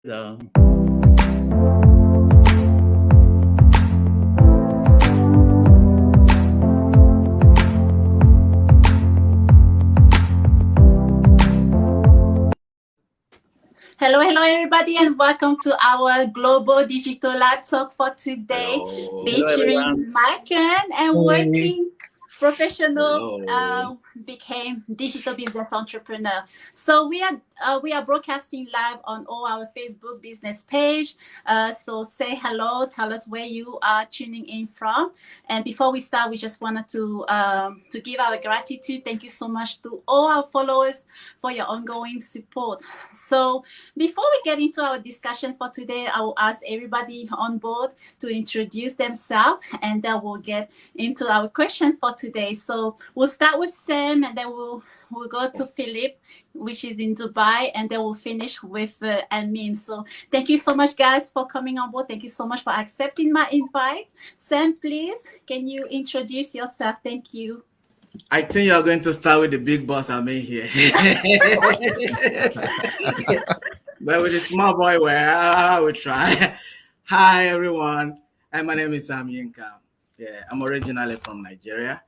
Hello, everybody, and welcome to our Global Digital Live Talk for today, featuring migrant and working professional became digital business entrepreneur. So we are broadcasting live on all our Facebook business page. So say hello, tell us where you are tuning in from. And before we start, we just wanted to give our gratitude. Thank you so much to all our followers for your ongoing support. So before we get into our discussion for today, I will ask everybody on board to introduce themselves, and then we'll get into our question for today. So we'll start with Sam, and then we'll go to Philippe, which is in Dubai, and then we'll finish with Amin. So thank you so much, guys, for coming on board. Thank you so much for accepting my invite. Sam, please, can you introduce yourself? Thank you. I think you're going to start with the big boss, Amin, here. But with the small boy, I will try. Hi, everyone. My name is Amin. Yeah, I'm originally from Nigeria.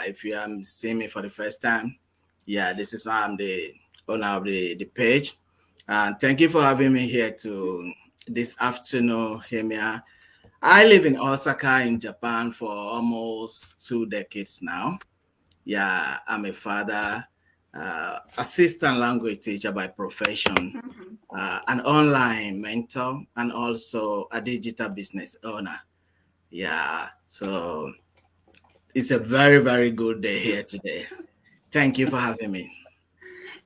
If you are seeing me for the first time, yeah, this is why I'm the owner of the page. And thank you for having me here this afternoon, Hemia. I live in Osaka in Japan for almost 2 decades now. Yeah, I'm a father, assistant language teacher by profession, an online mentor, and also a digital business owner. Yeah, so it's a very, very good day here today. Thank you for having me.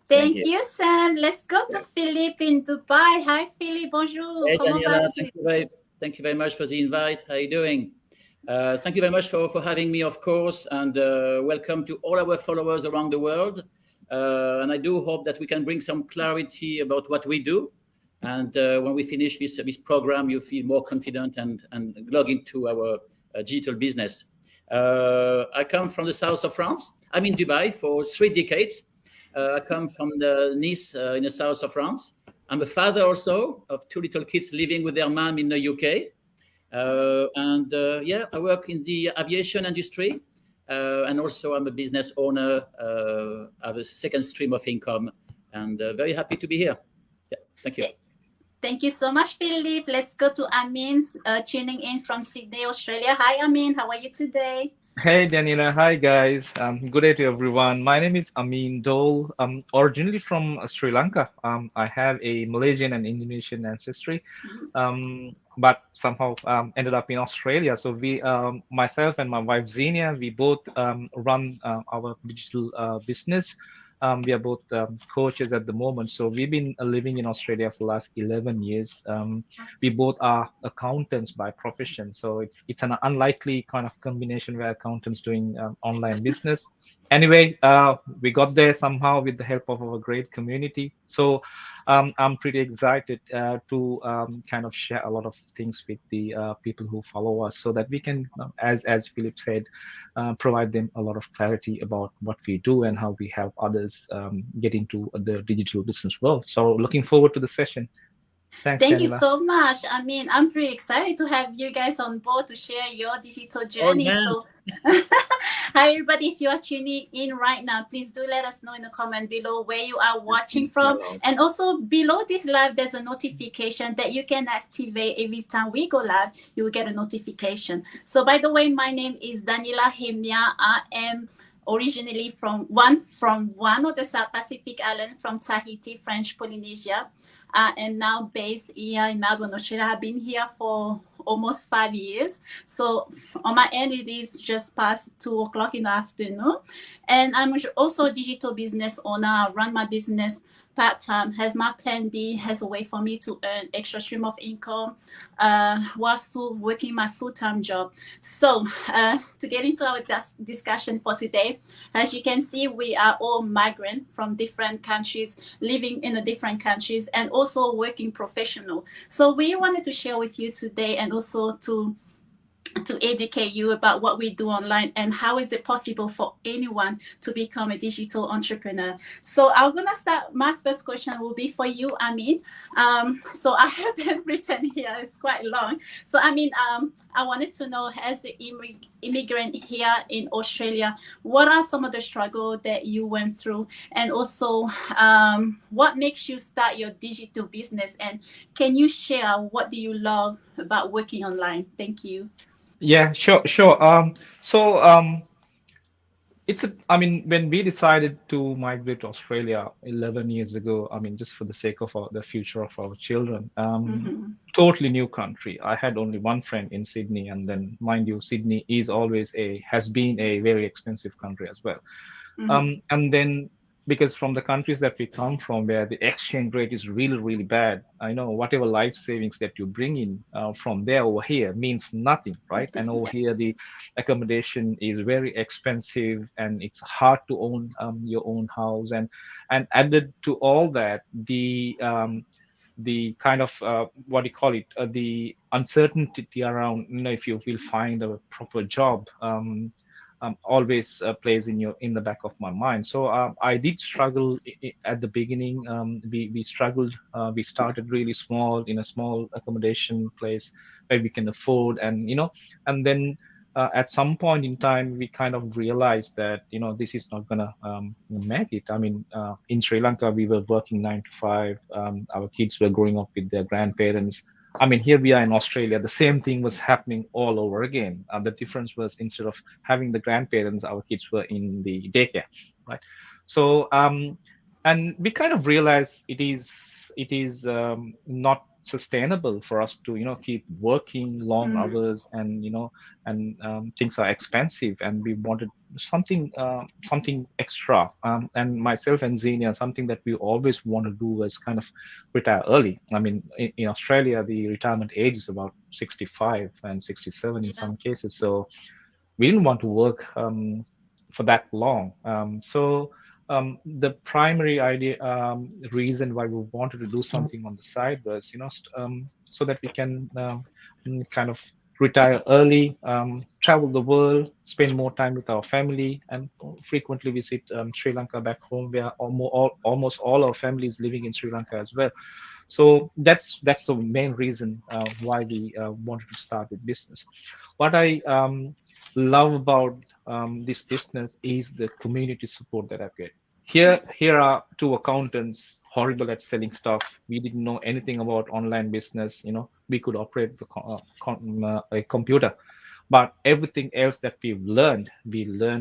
Thank you, Sam. Let's go to Philippe in Dubai. Hi, Philippe. Bonjour. Hey, Daniela, thank you very much for the invite. How are you doing? Thank you very much for having me, of course, and welcome to all our followers around the world. And I do hope that we can bring some clarity about what we do. And when we finish this program, you feel more confident and log into our digital business. I come from the south of France. I'm in Dubai for 3 decades. I come from Nice in the south of France. I'm a father also of 2 little kids living with their mom in the UK. Yeah, I work in the aviation industry, and also I'm a business owner. I have a second stream of income, and very happy to be here. Yeah, thank you. Thank you so much, Philippe. Let's go to Amin, tuning in from Sydney, Australia. Hi, Amin. How are you today? Hey, Daniela. Hi, guys. Good day to everyone. My name is Amin Dole. I'm originally from Sri Lanka. I have a Malaysian and Indonesian ancestry, but somehow ended up in Australia. So we, myself and my wife Xenia, we both run our digital business. We are both coaches at the moment. So we've been living in Australia for the last 11 years. We both are accountants by profession. So it's an unlikely kind of combination where accountants doing online business. Anyway, we got there somehow with the help of our great community. So I'm pretty excited to kind of share a lot of things with the people who follow us so that we can, as Philippe said, provide them a lot of clarity about what we do and how we help others get into the digital business world. So looking forward to the session. Thanks, Thank Daniela. you so much. I mean, I'm pretty excited to have you guys on board to share your digital journey. So hi, everybody. If you are tuning in right now, please do let us know in the comment below where you are watching from. And also below this live, there's a notification that you can activate every time we go live. You will get a notification. So by the way, my name is Daniela Hemia. I am originally from one of the South Pacific islands, from Tahiti, French Polynesia. I am now based here in Melbourne, Australia. I've been here for almost 5 years. So on my end, it is just past 2 o'clock in the afternoon. And I'm also a digital business owner. I run my business part-time as my plan B, as a way for me to earn extra stream of income while still working my full-time job. So to get into our discussion for today, as you can see, we are all migrants from different countries, living in the different countries, and also working professional. So we wanted to share with you today, and also to to educate you about what we do online and how is it possible for anyone to become a digital entrepreneur. So I'm gonna start. My first question will be for you, Amin. So I have them written here. It's quite long. So I wanted to know, as an immigrant here in Australia, what are some of the struggles that you went through, and also what makes you start your digital business? And can you share what do you love about working online? Thank you. Yeah, sure, sure. It's a, I mean, when we decided to migrate to Australia 11 years ago, I mean, just for the sake of the future of our children, Mm-hmm. totally new country. I had only one friend in Sydney, and then, mind you, Sydney is always has been a very expensive country as well. Mm-hmm. And then because from the countries that we come from, where the exchange rate is really, really bad, I know whatever life savings that you bring in from there over here means nothing, right? And over Yeah. here, the accommodation is very expensive, and it's hard to own your own house. And added to all that, the kind of what do you call it, the uncertainty around, if you will find a proper job, always plays in the back of my mind. So I did struggle at the beginning. We struggled. We started really small, in a small accommodation place where we can afford, and then at some point in time, we kind of realized that this is not gonna make it. I mean, in Sri Lanka, we were working 9 to 5. Our kids were growing up with their grandparents. I mean, here we are in Australia, the same thing was happening all over again. The difference was, instead of having the grandparents, our kids were in the daycare, right? So, and we kind of realized it is not sustainable for us to keep working long Mm-hmm. hours, and things are expensive, and we wanted something extra. And myself and Xenia, something that we always want to do was kind of retire early. I mean, in Australia, the retirement age is about 65 and 67 in Yeah. some cases. So we didn't want to work for that long. The primary idea, reason why we wanted to do something on the side was, so that we can kind of retire early, travel the world, spend more time with our family, and frequently visit Sri Lanka back home, where almost all our family is living in Sri Lanka as well. So that's the main reason why we wanted to start with business. What I love about this business is the community support that I get. Here are two accountants horrible at selling stuff. We didn't know anything about online business. We could operate a computer, but everything else that we learned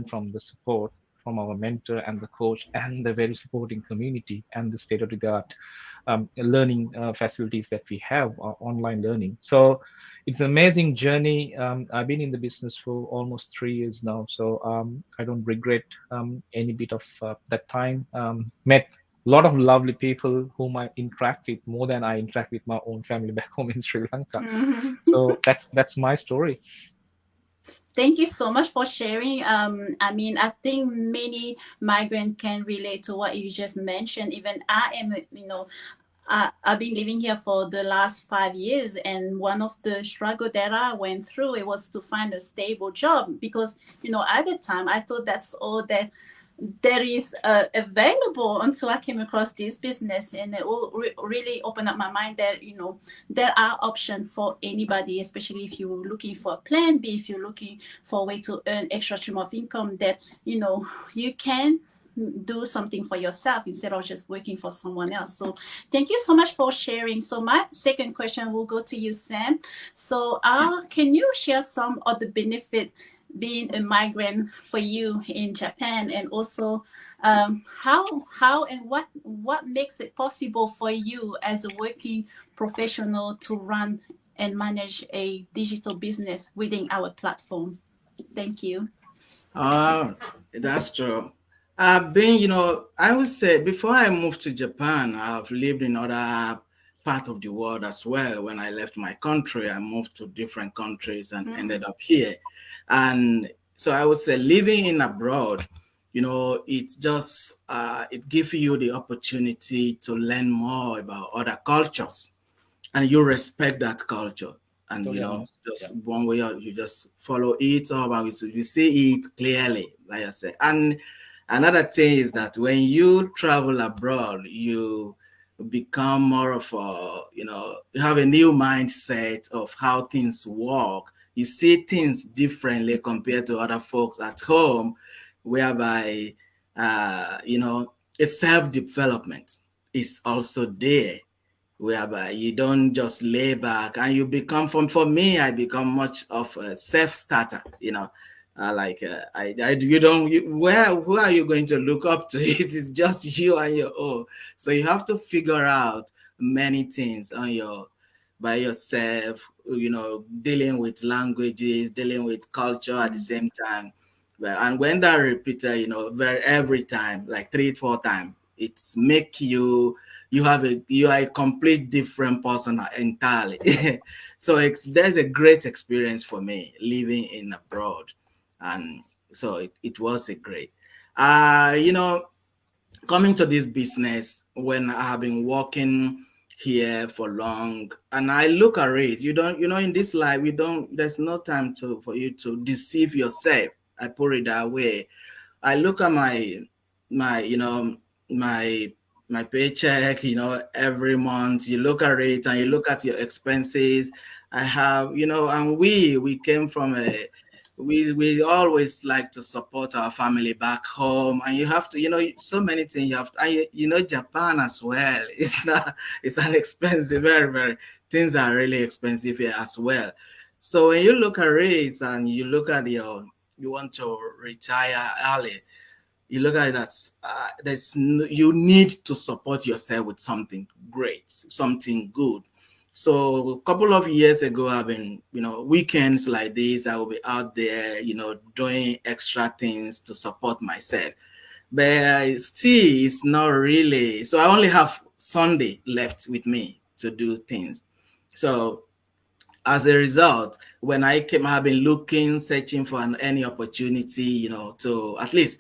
from the support from our mentor and the coach and the very supporting community and the state of the art learning facilities that we have, online learning. So it's an amazing journey. I've been in the business for almost 3 years now, so I don't regret any bit of that time. Met a lot of lovely people whom I interact with more than I interact with my own family back home in Sri Lanka. Mm-hmm. So that's my story. Thank you so much for sharing. I think many migrants can relate to what you just mentioned. Even I am, I've been living here for the last 5 years, and one of the struggle that I went through, it was to find a stable job, because at the time I thought that's all that is available, until I came across this business, and it will really opened up my mind that there are options for anybody, especially if you're looking for a plan B, if you're looking for a way to earn extra stream of income, that you can do something for yourself instead of just working for someone else. So thank you so much for sharing. So my second question will go to you, Sam. So can you share some of the benefit being a migrant for you in Japan, and also how and what makes it possible for you as a working professional to run and manage a digital business within our platform? Thank you. Uh, that's true. I would say before I moved to Japan, I've lived in other part of the world as well. When I left my country, I moved to different countries and ended Mm-hmm. up here. And so I would say living in abroad, it's just it gives you the opportunity to learn more about other cultures, and you respect that culture. and Totally honest. Yeah. just one way, or you just follow it up, and you see it clearly, like I said. And another thing is that when you travel abroad, you become more of a, you have a new mindset of how things work. You see things differently compared to other folks at home, whereby a self-development is also there, whereby you don't just lay back and you become, for me, I become much of a self-starter, you don't who are you going to look up to? It is just you and your own. So you have to figure out many things on your by yourself, dealing with languages, dealing with culture at the same time. And when that repeated, every time, like 3 4 times, it's make you are a complete different person entirely. So there's a great experience for me living in abroad, and so it was a great. You know, coming to this business when I have been working here for long, and I look at it, in this life, there's no time for you to deceive yourself. I put it that way. I look at my my my paycheck, every month. You look at it and you look at your expenses. I have, and we came from we always like to support our family back home, and you have to, so many things you have to, and Japan as well. It's an expensive, very, very, things are really expensive here as well. So when you look at rates and you look at you want to retire early, you look at it as you need to support yourself with something great, something good. So a couple of years ago, I've been, weekends like this, I will be out there, doing extra things to support myself. But still, it's not really. So I only have Sunday left with me to do things. So as a result, when I came, I've been looking, searching for any opportunity, to at least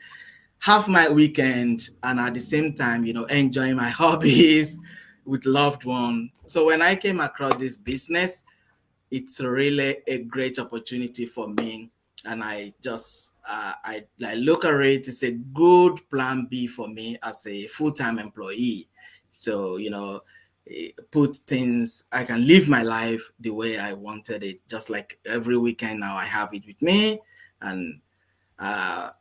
have my weekend and at the same time, enjoying my hobbies with loved one. So when I came across this business, it's really a great opportunity for me. And I just, I look at it, it's a good plan B for me as a full-time employee. So, put things, I can live my life the way I wanted it. Just like every weekend now, I have it with me. And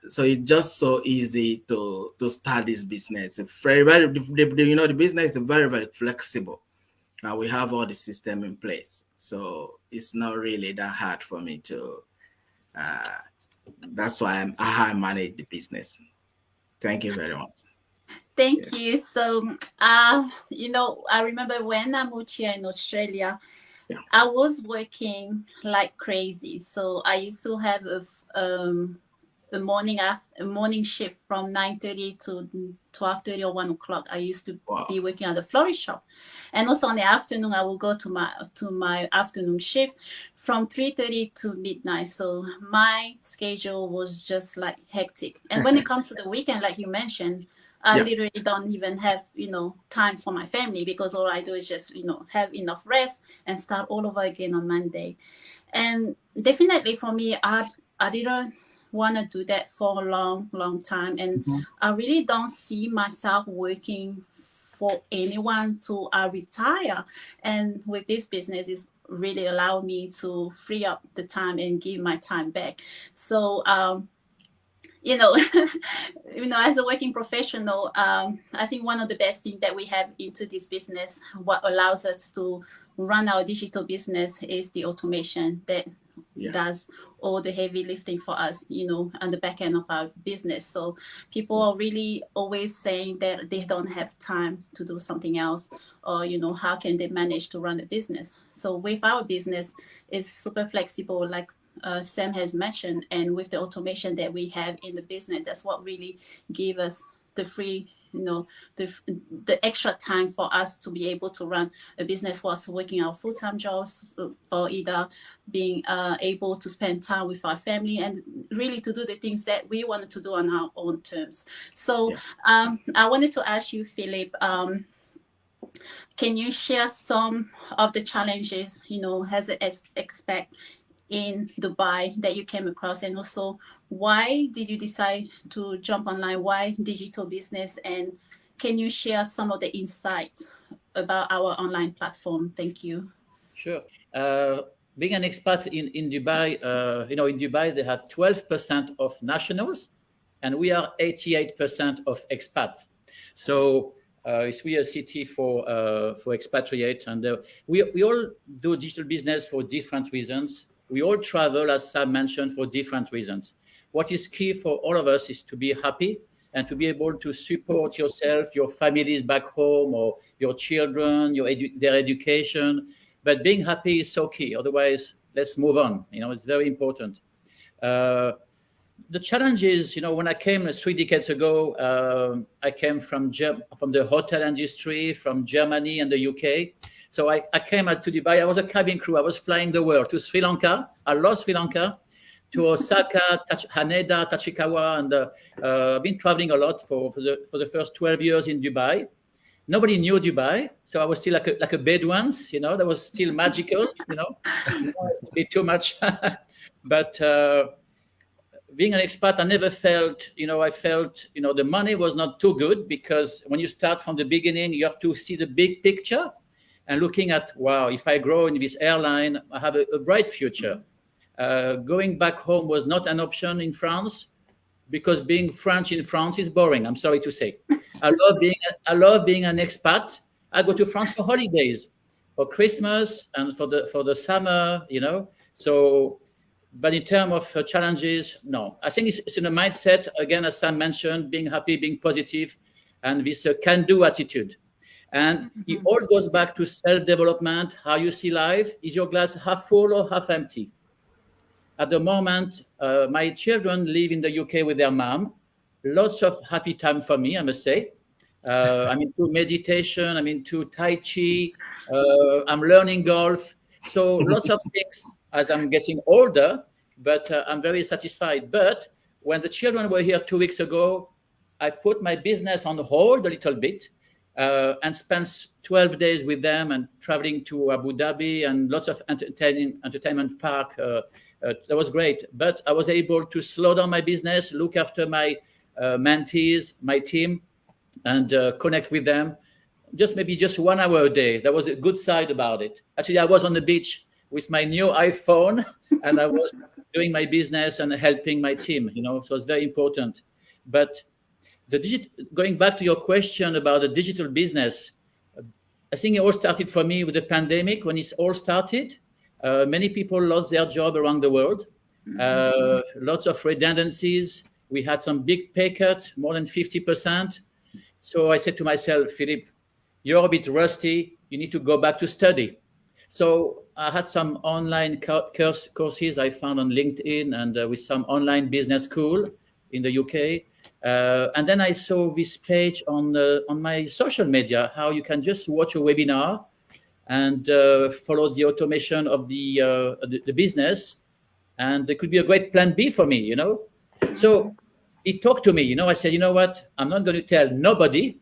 so it's just so easy to start this business. It's very, very, the business is very, very flexible. We have all the system in place, so it's not really that hard for me to. Uh, that's why I manage the business. Thank you very much. Thank Yeah. you. So, I remember when I moved here in Australia, Yeah. I was working like crazy. So I used to have a morning shift from 9:30 to 12:30 or 1 o'clock. I used to Wow. be working at the florist shop, and also on the afternoon I will go to my afternoon shift from 3:30 to midnight. So my schedule was just like hectic. And when it comes to the weekend, like you mentioned, I Yeah. literally don't even have time for my family, because all I do is just have enough rest and start all over again on Monday. And definitely for me, I didn't want to do that for a long, long time. And Mhm. I really don't see myself working for anyone till I retire. And with this business, it's really allowed me to free up the time and give my time back. So, you know, as a working professional, I think one of the best things that we have into this business, what allows us to run our digital business, is the automation that Yeah. does all the heavy lifting for us, on the back end of our business. So people Yes. are really always saying that they don't have time to do something else, or, how can they manage to run a business? So with our business, it's super flexible, like Sam has mentioned, and with the automation that we have in the business, that's what really gave us the free, the extra time for us to be able to run a business whilst working our full-time jobs, or either being able to spend time with our family and really to do the things that we wanted to do on our own terms. So Yeah. I wanted to ask you, Philip, Can you share some of the challenges, as an expect in Dubai that you came across, and also why did you decide to jump online? Why digital business? And can you share some of the insight about our online platform? Thank you. Sure. Being an expat in Dubai, in Dubai they have 12% of nationals, and we are 88% of expats. So it's really a city for expatriates, and we all do digital business for different reasons. We all travel, as Sam mentioned, for different reasons. What is key for all of us is to be happy and to be able to support yourself, your families back home, or your children, their education. But being happy is so key. Otherwise, let's move on. It's very important. The challenge is, when I came 3 decades ago, I came from the hotel industry, from Germany and the UK. So I came to Dubai. I was a cabin crew. I was flying the world to Sri Lanka. I lost Sri Lanka, to Osaka, Haneda, Tachikawa, and I've been traveling a lot for the first 12 years in Dubai. Nobody knew Dubai, so I was still like a Bedouin, that was still magical, a bit too much. But being an expat, I never felt, I felt, the money was not too good, because when you start from the beginning, you have to see the big picture and looking at, wow, if I grow in this airline, I have a bright future. Going back home was not an option in France, because being French in France is boring. I'm sorry to say. I love being an expat. I go to France for holidays, for Christmas and for the summer, So, but in terms of challenges, no. I think it's in a mindset, again, as Sam mentioned, being happy, being positive, and this can-do attitude. And it all goes back to self-development, how you see life. Is your glass half full or half empty? At the moment, my children live in the UK with their mom. Lots of happy time for me, I must say. I'm into meditation. I'm into Tai Chi. I'm learning golf. So lots of things as I'm getting older, but I'm very satisfied. But when the children were here 2 weeks ago, I put my business on hold a little bit and spent 12 days with them and traveling to Abu Dhabi and lots of entertainment park. That was great. But I was able to slow down my business, look after my mentees, my team, and connect with them. Maybe just 1 hour a day. That was a good side about it. Actually, I was on the beach with my new iPhone, and I was doing my business and helping my team, so it's very important. But going back to your question about the digital business, I think it all started for me with the pandemic. When it all started, many people lost their job around the world. Lots of redundancies. We had some big pay cut, more than 50%. So I said to myself, Philippe, you're a bit rusty. You need to go back to study. So I had some online courses I found on LinkedIn and with some online business school in the UK. And then I saw this page on my social media, how you can just watch a webinar and follow the automation of the business. And it could be a great plan B for me, So it talked to me, I said, you know what? I'm not going to tell nobody.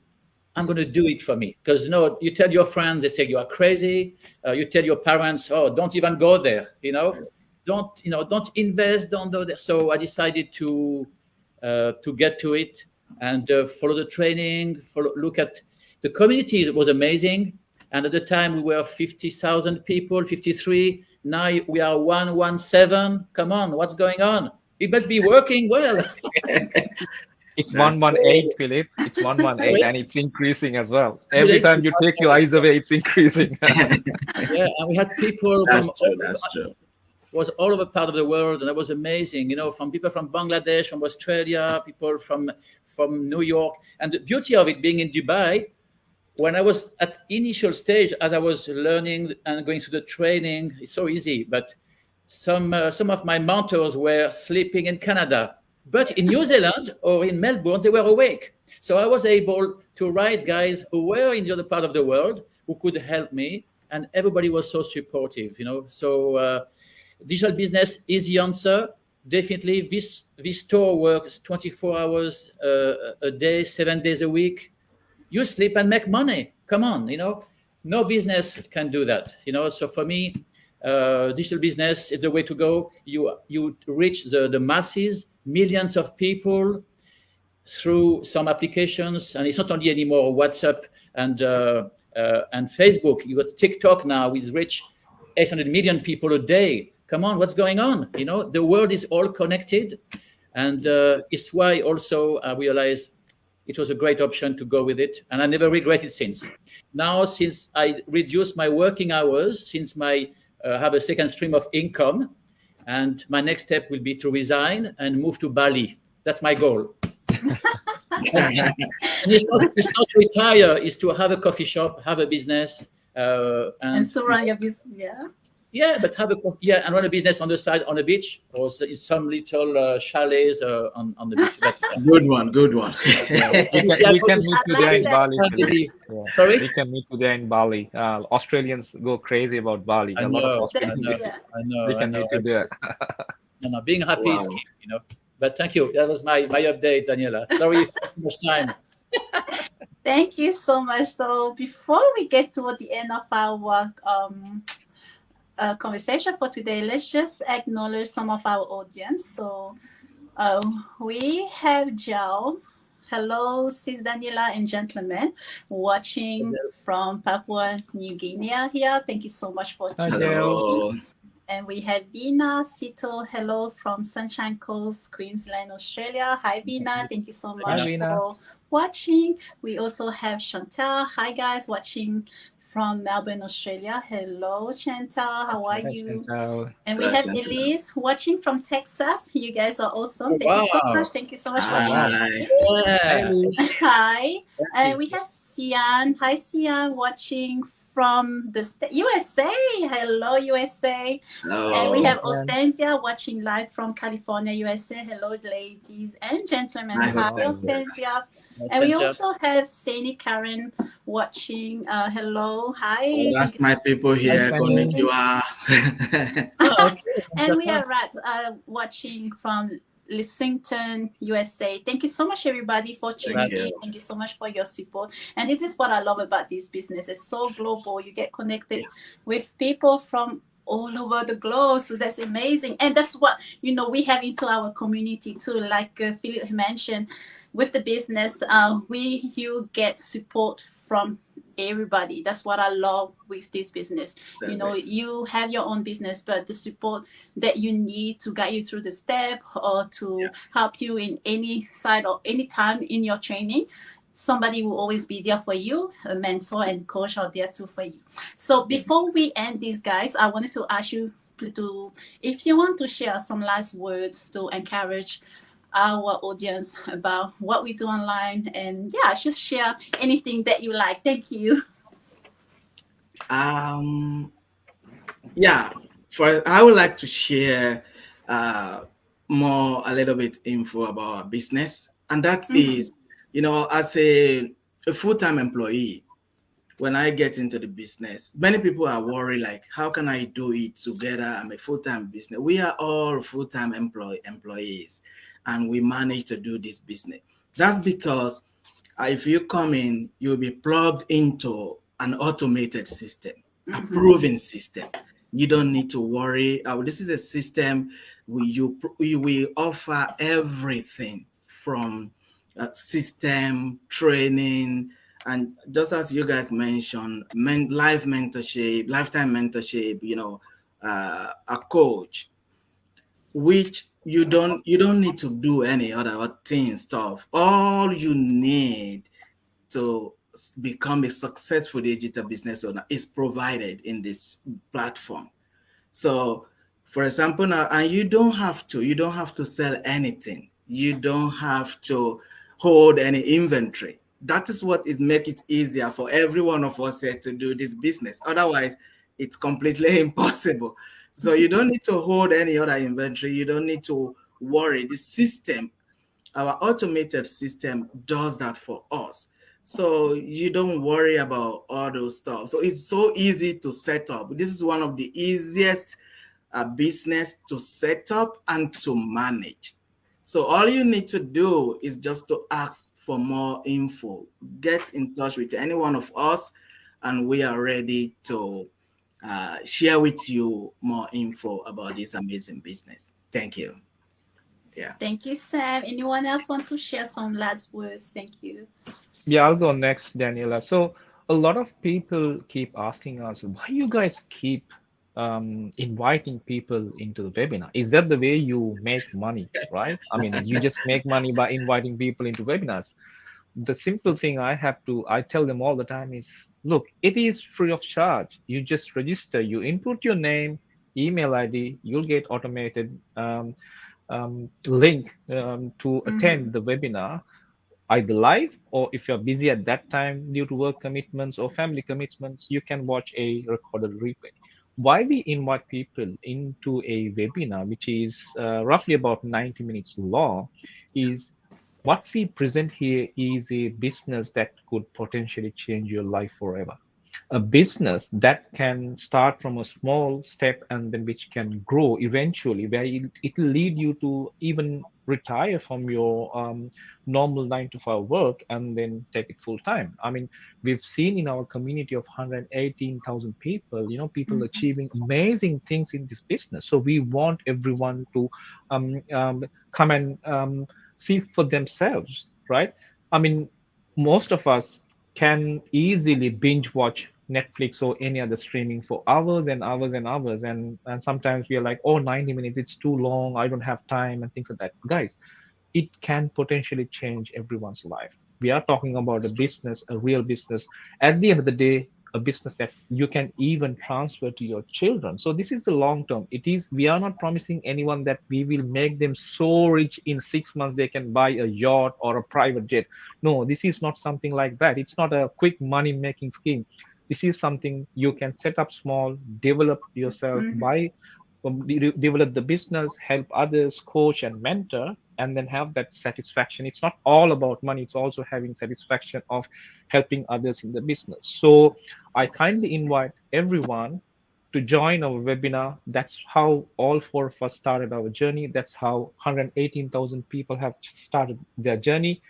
I'm going to do it for me. Because, you tell your friends, they say you are crazy. You tell your parents, oh, don't even go there, Don't invest, don't go there. So I decided to get to it and follow the training, look at the community. It was amazing. And at the time we were 50,000 people, 53. Now we are 117. Come on, what's going on? It must be working well. It's 118, Philippe. It's 118, and it's increasing as well. Every time you take your eyes away, it's increasing. Yeah, and we had people That's from true. Was all over part of the world, and that was amazing. From people from Bangladesh, from Australia, people from New York. And the beauty of it being in Dubai, when I was at initial stage, as I was learning and going through the training, it's so easy. But some of my mentors were sleeping in Canada, but in New Zealand or in Melbourne, they were awake. So I was able to write guys who were in the other part of the world who could help me, and everybody was so supportive. So. Digital business is the answer. Definitely, this store works 24 hours a day, 7 days a week. you sleep and make money. Come on, no business can do that. So for me, digital business is the way to go. You reach the masses, millions of people through some applications, and it's not only anymore WhatsApp and Facebook. You got TikTok now, with reach 800 million people a day. Come on, what's going on? The world is all connected, and it's why also I realized it was a great option to go with it, and I never regret it since. Now, since I reduced my working hours, since my have a second stream of income, and my next step will be to resign and move to Bali. That's my goal. And it's not retire, it's to have a coffee shop, have a business, and to run your business. Yeah, but and run a business on the side on the beach, or in some little chalets on the beach. Good one. We can meet you there in Bali. Yeah. Sorry? We can meet you there in Bali. Australians go crazy about Bali. A lot of Australians. I know. We can meet you there. No, being happy is key, But thank you. That was my update, Daniela. Sorry for too much time. Thank you so much. So before we get toward the end of our conversation for today, let's just acknowledge some of our audience. So we have Joe. Hello, Sis Daniela and gentlemen, watching from Papua New Guinea here. Thank you so much for joining. And we have Vina Sito. Hello from Sunshine Coast, Queensland, Australia. Hi, Vina. Thank you so much for watching. We also have Chantal. Hi, guys, watching from Melbourne, Australia. Hello, Chantal. How are you? Chantal. And we have Elise watching from Texas. You guys are awesome. Thank you so much. Thank you so much for watching. Hi. And we have Sian. Hi, Sian, watching from the USA. Hello, USA. Hello. And we have Ostensia watching live from California, USA. Hello, ladies and gentlemen. Hi, Ostensia. And we also have Sani Karen watching. Hello. Hi. Oh, that's my people here. Konnichiwa. And we are watching from Lexington, USA. Thank you so much, everybody, for tuning in. Thank you so much for your support. And this is what I love about this business. It's so global. You get connected with people from all over the globe. So that's amazing. And that's what, we have into our community too. Like Philippe mentioned, with the business, you get support from everybody. That's what I love with this business. You have your own business, but the support that you need to guide you through the step or to help you in any side or any time in your training, somebody will always be there for you. A mentor and coach are there too for you. So before we end this, guys, I wanted to ask you if you want to share some last words to encourage our audience about what we do online, and just share anything that you like. Thank you. I would like to share a little bit info about our business, and that is, as a full-time employee, when I get into the business, many people are worried, like, how can I do it together? I'm a full-time business. We are all full-time employees, and we manage to do this business. That's because if you come in, you'll be plugged into an automated system, a proven system. You don't need to worry. This is a system we offer everything from system training, and just as you guys mentioned, lifetime mentorship, a coach, which you don't need to do any other stuff. All you need to become a successful digital business owner is provided in this platform. So, for example, now, and you don't have to sell anything. You don't have to hold any inventory. That is what make it easier for every one of us here to do this business. Otherwise, it's completely impossible. So you don't need to hold any other inventory. You don't need to worry. The system, our automated system, does that for us. So you don't worry about all those stuff. So it's so easy to set up. This is one of the easiest business to set up and to manage. So all you need to do is just to ask for more info. Get in touch with any one of us, and we are ready to share with you more info about this amazing business. Thank you. Yeah. Thank you, Sam. Anyone else want to share some last words? Thank you. Yeah, I'll go next, Daniela. So a lot of people keep asking us, why you guys keep inviting people into the webinar? Is that the way you make money, right? I mean, you just make money by inviting people into webinars. The simple thing I tell them all the time is, look, it is free of charge. You just register, you input your name, email ID, you'll get automated link to Mm-hmm. attend the webinar either live, or if you're busy at that time due to work commitments or family commitments, you can watch a recorded replay. Why we invite people into a webinar, which is roughly about 90 minutes long, is what we present here is a business that could potentially change your life forever. A business that can start from a small step and then which can grow eventually, where it'll lead you to even retire from your normal 9 to 5 work and then take it full time. I mean, we've seen in our community of 118,000 people, people achieving amazing things in this business. So we want everyone to come and see for themselves, right? I mean, most of us can easily binge watch Netflix or any other streaming for hours and hours and hours. And sometimes we are like, oh, 90 minutes, it's too long. I don't have time and things like that. Guys, it can potentially change everyone's life. We are talking about a business, a real business. At the end of the day, a business that you can even transfer to your children. So this is the long term. We are not promising anyone that we will make them so rich in 6 months they can buy a yacht or a private jet. No, this is not something like that. It's not a quick money making scheme. This is something you can set up small, develop yourself, Mm-hmm. by develop the business, help others, coach and mentor, and then have that satisfaction. It's not all about money, it's also having satisfaction of helping others in the business. So I kindly invite everyone to join our webinar. That's how all four of us started our journey. That's how 118,000 people have started their journey.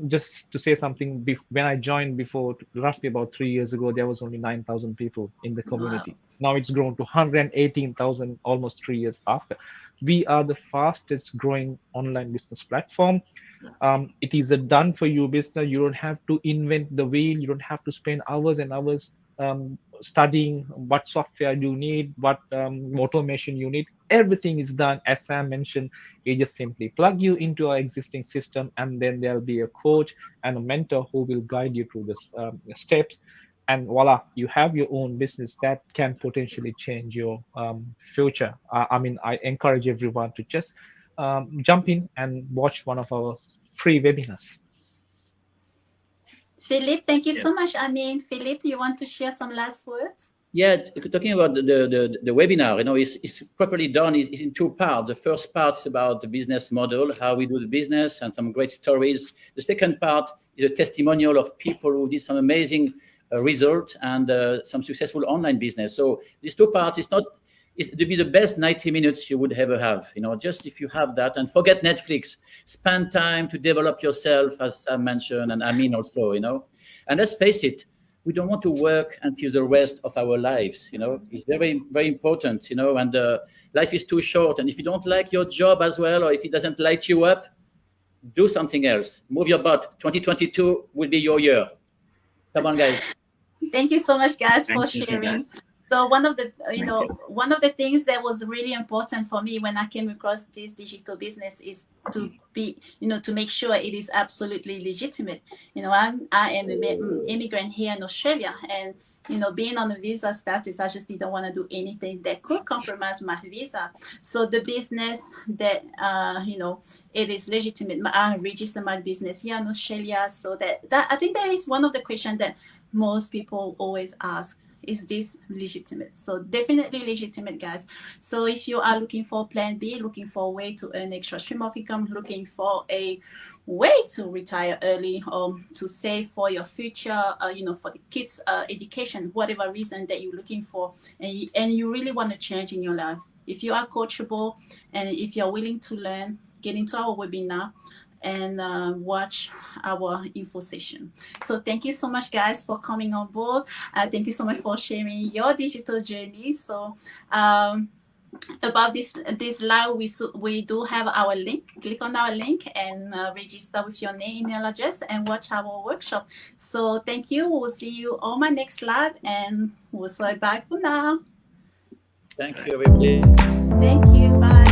Just to say something, when I joined before, roughly about 3 years ago, there was only 9,000 people in the Wow. community. Now it's grown to 118,000 almost 3 years after. We are the fastest growing online business platform. It is a done for you business. You don't have to invent the wheel. You don't have to spend hours and hours studying what software you need, what automation you need. Everything is done, as Sam mentioned. You just simply plug you into our existing system, and then there'll be a coach and a mentor who will guide you through this steps. And voila, you have your own business that can potentially change your future. I mean, I encourage everyone to just jump in and watch one of our free webinars. Philippe, thank you Yeah. so much. I mean, Philippe, you want to share some last words? Yeah, talking about the webinar, is properly done is in two parts. The first part is about the business model, how we do the business, and some great stories. The second part is a testimonial of people who did some amazing result and some successful online business. So these two parts is to be the best 90 minutes you would ever have. Just if you have that, and forget Netflix, spend time to develop yourself, as I mentioned, and I mean also. And let's face it, we don't want to work until the rest of our lives. It's very, very important. And life is too short. And if you don't like your job as well, or if it doesn't light you up, do something else. Move your butt. 2022 will be your year. Come on, guys. Thank you so much, guys, for Thank you, sharing. guys. So one of the Thank you. one of the things that was really important for me when I came across this digital business is to be to make sure it is absolutely legitimate. I am an immigrant here in Australia, and being on a visa status, I just didn't want to do anything that could compromise my visa. So the business that it is legitimate. I register my business here in Australia, so that I think that is one of the questions that most people always ask, is this legitimate? So definitely legitimate, guys. So if you are looking for plan B, looking for a way to earn extra stream of income, looking for a way to retire early or to save for your future, for the kids education, whatever reason that you're looking for, and you really want to change in your life, if you are coachable and if you're willing to learn, get into our webinar and watch our info session. So thank you so much, guys, for coming on board. Thank you so much for sharing your digital journey. So about this live, we do have our link. Click on our link and register with your name, email address, and watch our workshop. So thank you. We'll see you on my next live, and we'll say bye for now. Thank you, everybody. Thank you. Bye.